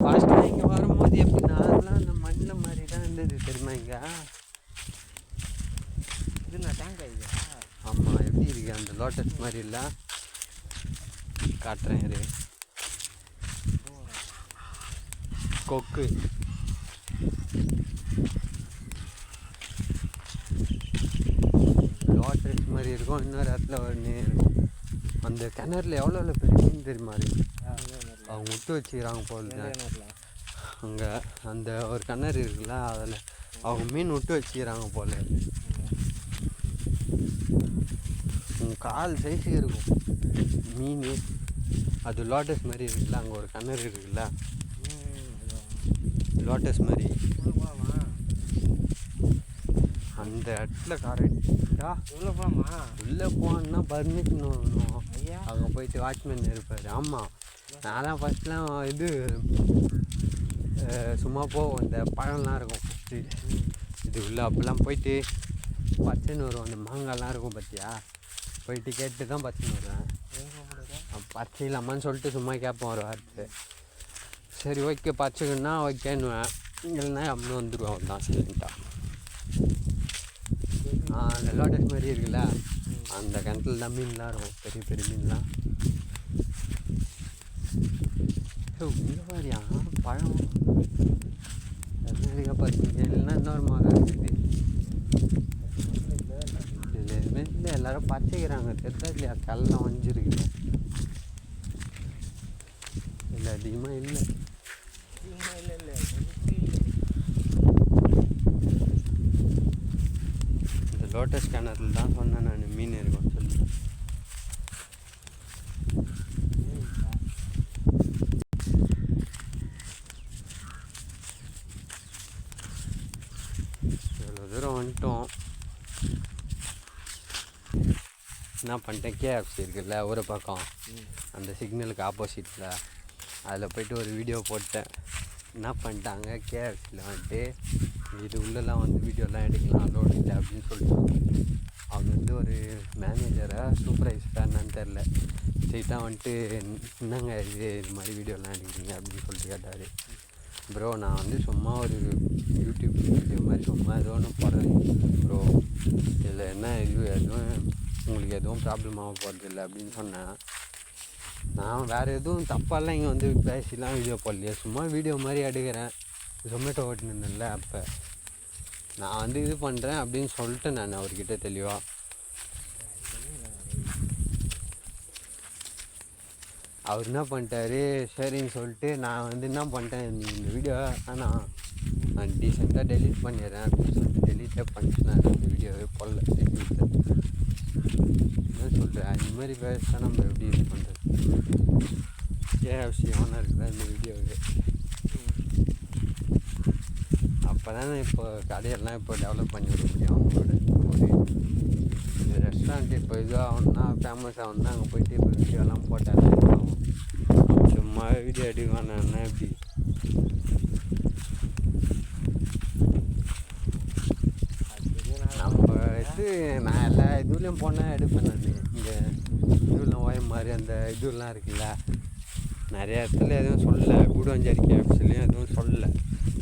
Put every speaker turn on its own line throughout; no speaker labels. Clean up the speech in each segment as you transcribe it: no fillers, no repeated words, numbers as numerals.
First இங்கே வரும்போது எப்படி நார்மலாக அந்த மண்ணில் மாதிரி தான் இருந்தது தெரியுமா இங்கே.
இது நான் டேங்க் ஆகிடுது.
ஆமாம், எப்படி இருக்கு அந்த லோட்டஸ் மாதிரி இல்லை. காட்டுறேன் இது கொக்கு. லோட்டஸ் மாதிரி இருக்கும். இன்னொரு இடத்துல ஒன்று இருக்கும். அந்த கிணறுல எவ்வளோ பெரிய மீன் தெரியுமா இருக்கு. அவங்க விட்டு வச்சுக்கிறாங்க போல. அங்கே அந்த ஒரு கிணறு இருக்குல்ல, அதில் அவங்க மீன் விட்டு வச்சுக்கிறாங்க போல. கால் சைஸுக்கு இருக்கும் மீன். அது லோட்டஸ் மாதிரி இருக்குல்ல, அங்கே ஒரு கிணறு இருக்குல்ல லோட்டஸ் மாதிரி. அந்த இடத்துல கரெக்டாக உள்ளே போனா பர்மிஷன் வாங்கணும். அங்கே போயிட்டு வாட்ச்மேன் இருப்பார். ஆமாம், நான்லாம் ஃபஸ்ட்லாம் இது சும்மா போவோம். இந்த பழம்லாம் இருக்கும் ஃபஸ்ட்டு இது உள்ளே. அப்போல்லாம் போயிட்டு பச்சைன்னு வரும். அந்த மாங்காய்லாம் இருக்கும் பார்த்தியா, போயிட்டு கேட்டு தான் பச்சைன்னு வருவேன். பச்சை இல்லாமான்னு சொல்லிட்டு சும்மா கேட்போம் ஒரு வார்த்தை. சரி ஓகே பச்சைக்குன்னா ஓகேன்னுவேன். இல்லைன்னா அப்படின்னு வந்துடுவேன் தான் சரின்ட்டான். அந்த லோட்டஸ் மாதிரி இருக்குல்ல, அந்த கிணத்துல தான் மீன்லாம் இருக்கும், பெரிய பெரிய மீன்லாம். இந்த மாதிரியா பழம் நிறையா பார்த்தீங்க. இல்லைன்னா இன்னொரு மரம் இருக்குது. இதில் எதுவுமே இல்லை, எல்லோரும் பச்சைக்கிறாங்க. தெரிஞ்சா இல்லையா, கல்லாம் வஞ்சிருக்கு. இல்லை அதிகமாக இல்லை. இந்த லோட்டஸ் கிணறுல தான் சொன்னேன் நான் மீன் இருக்கும்னு சொல்லி. இவ்வளோ தூரம் வந்துட்டோம். என்ன பண்ணிட்டேன், கேஎஃப்சி இருக்குல்ல ஒரு பக்கம், அந்த சிக்னலுக்கு ஆப்போசிட்டில் அதில் போய்ட்டு ஒரு வீடியோ போட்டேன். என்ன பண்ணிட்டாங்க, கேஎஃப்சியில் வந்துட்டு இது உள்ளெல்லாம் வந்து வீடியோலாம் எடுக்கலாம் லோடு இல்லை அப்படின்னு சொல்லிட்டு. அவங்க வந்து ஒரு மேனேஜரை சூப்பர்வைசராக என்னன்னு தெரில, ஸ்ட்ரெயிட்டாக வந்துட்டு என்னங்க இது மாதிரி வீடியோலாம் எடுக்கிறீங்க அப்படின்னு சொல்லிட்டு கேட்டார். ப்ரோ நான் வந்து சும்மா ஒரு யூடியூப் வீடியோ மாதிரி சும்மா ஏதோ ஒன்று போடுறேன் ப்ரோ, இதில் என்ன எதுவும் உங்களுக்கு எதுவும் ப்ராப்ளம் ஆக போகிறது இல்லை அப்படின்னு சொன்னேன். நான் வேறு எதுவும் தப்பாலாம் இங்கே வந்து பேசிலாம் வீடியோ போடலையே, சும்மா வீடியோ மாதிரி எடுக்கிறேன். ஜொமேட்டோ ஓட்டினிருந்தேன்ல அப்போ நான் வந்து இது பண்ணுறேன் அப்படின்னு சொல்லிட்டு நான் அவர்கிட்ட தெளிவாக. அவர் என்ன பண்ணிட்டாரு, சரின்னு சொல்லிட்டு நான் வந்து என்ன பண்ணிட்டேன், நீ இந்த வீடியோ ஆனால் நான் டீசெண்டாக டெலீட் பண்ணிடுறேன் அப்படின்னு சொல்லிட்டு டெலீட்டே பண்ணிட்டு நான் இந்த வீடியோவே போடல. என்ன சொல்கிறேன், இந்த மாதிரி பேச நம்ம எப்படி இது பண்ணுறது. கேஎஃப்சி ஓனர் இருக்கிற இந்த வீடியோவே அப்போ தானே இப்போ கடையெல்லாம் இப்போ டெவலப் பண்ணி விட முடியும். அவங்களோட ஒரு ரெஸ்டாரண்ட் இப்போ இதுவாக ஆகணும்னா ஃபேமஸ் ஆகணும்னா அங்கே போயிட்டு இப்போ வீடியோலாம் போட்டாலே ஆகும். சும்மா வீடியோ எடுக்கணும்னா எப்படி நம்ம இது நான் எல்லா இதுலேயும் போனால் எடுப்பேன். நான் இங்கே இதுலாம் ஓய மாதிரி அந்த இதுலாம் இருக்குல்ல, நிறைய இடத்துல எதுவும் சொல்லலை. கூடுவஞ்சேரி கேஎஃப்சிலையும் எதுவும் சொல்லலை.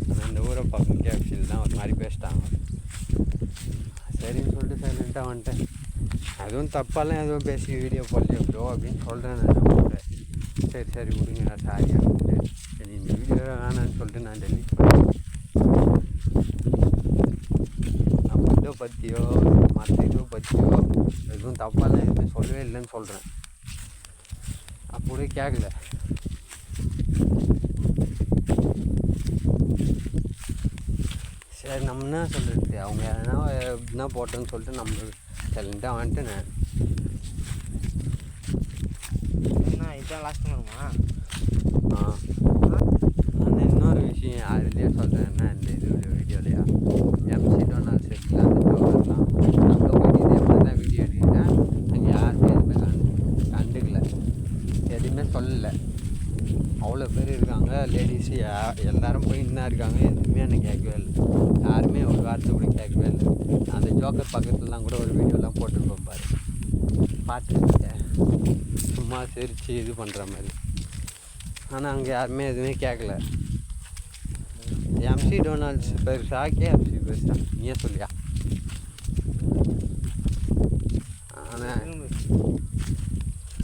ஆனால் இந்த ஊரை பார்க்கும் கேஎஃப்சியில் தான் ஒரு மாதிரி பேசிட்டாங்க. சரின்னு சொல்லிட்டு சைலண்ட்டாக வந்துட்டேன். அதுவும் தப்பாலாம் எதுவும் பேசி வீடியோ போடலையோ ப்ரோ அப்படின்னு சொல்கிறேன் நான் கூட. சரி சரி விடுங்க சாரி அப்படின்ட்டு சரி இந்த வீடியோ வேணான்னு சொல்லிட்டு நான் டெலிட் பண்ணேன். நம்ம இதை பற்றியோ மற்ற இதை பற்றியோ எதுவும் தப்பாலாம் எதுவுமே சொல்லவே இல்லைன்னு சொல்கிறேன். அப்படியே கேட்கல. சரி நம்ம என்ன சொல்கிறது, அவங்க எதனா என்ன போட்டோன்னு சொல்லிட்டு நம்ம சைலண்ட்டாக வந்துட்டு நான்
இதான் லாஸ்ட் வருமா.
அந்த இன்னொரு விஷயம் அதுலேயே சொல்கிறேன். என்ன இந்த இது வீடியோலையா எம்சி டொனால்ட் செட்டில் அந்த ஜோக்கர்லாம் அங்கே போய்ட்டு இதே மாதிரி தான் வீடியோ எடுக்கிறேன். அங்கே யாருமே எதுவுமே கண்டுக்கல, எதுவுமே சொல்லலை. அவ்வளோ பேர் இருக்காங்க லேடிஸு எல்லோரும் போயின்னு தான் இருக்காங்க. எதுவுமே எனக்கு கேட்கவே இல்லை. யாருமே ஒரு வார்த்தை கூட கேட்கவே இல்லை. அந்த ஜோக்கர் பக்கத்துலலாம் கூட ஒரு வீடியோலாம் போட்டுருப்போம் பாரு, பார்த்துருக்கேன் சும்மா சிரித்து இது பண்ணுற மாதிரி. ஆனால் அங்கே யாருமே எதுவுமே கேட்கல. எம்சி டொனால்ட்ஸ் பெருசா கேஎஃப்சி பெருசா நீயே சொல்லியா? ஆனால்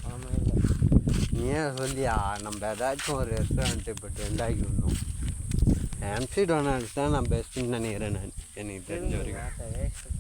ஆமாம் இல்லை
நீயே சொல்லியா? நம்ம ஏதாச்சும் ஒரு ரெஸ்டாரண்ட்டு இப்போ ட்ரெண்டாகி விடணும். எம்சி டொனால்ட்ஸ் தான் நான் பெஸ்ட்டுன்னு நினைக்கிறேன். நான் எனக்கு தெரிஞ்ச வரைக்கும்
வேஸ்ட்டு